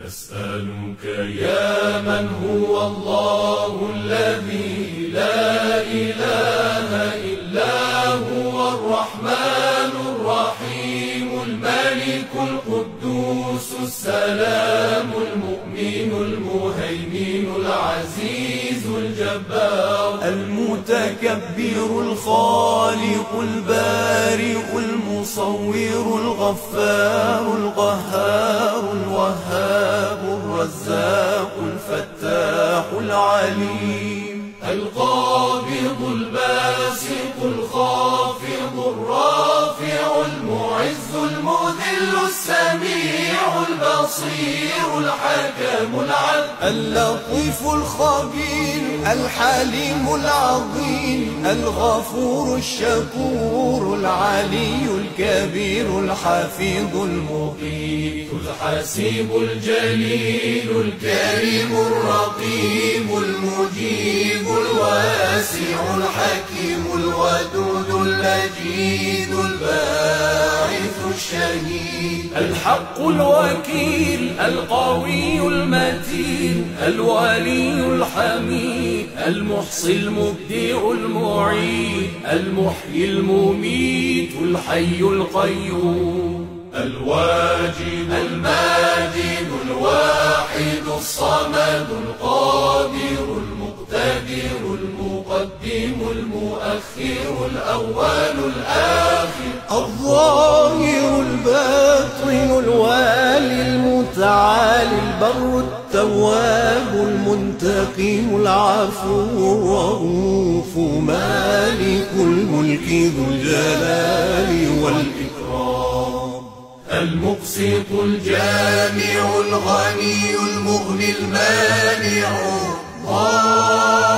أسألك يا من هو الله الذي لا إله إلا هو الرحمن الرحيم الملك القدوس السلام المؤمن المهيمن العزيز الجبار المتكبر الخالق البارئ المصور الغفار القهار الوهاب الرزاق الفتاح العليم القابض الباسط الخافض الرافع المعز المذل السميع البصير الحكم العدل اللطيف الخبير الحليم العظيم الغفور الشكور العلي الكبير الحفيظ المقيت الحسيب الجليل الكريم الرقيب المجيب الواسع الحكيم الودود المجيد الباعث الشهيد الحق الوكيل القوي المتين الولي الحميد المحصي المبدئ المعيد المحيي المميت الحي القيوم الواجد الماجد الواحد الصمد القادر المقتدر المقدم المؤخر الأول الآخر الظاهر الباطن الوالي المتعالي البر التواب المنتقم العفو الرؤوف مالك الملك ذو الجلال والإكرام المقسط الجامع الغني المغني المانع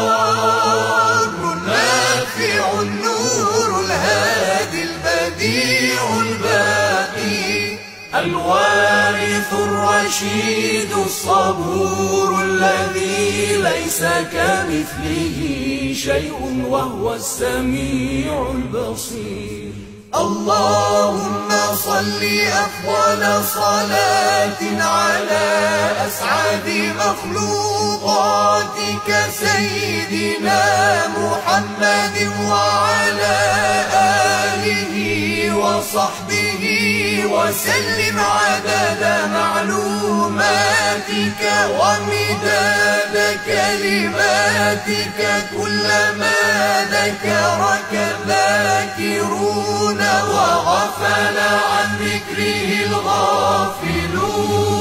الضار النافع النور الهادي البديع الباقي الوارث الرشيد الصبور الذي ليس كمثله شيء وهو السميع البصير اللهم صل أفضل صلاة على أسعد مخلوقاتك سيدنا محمد وعلى آله وصحبه وسلم عدد معلوماتك ومداد كلماتك كلما ذكرك الذاكرون وغفل عن ذكره الغافلون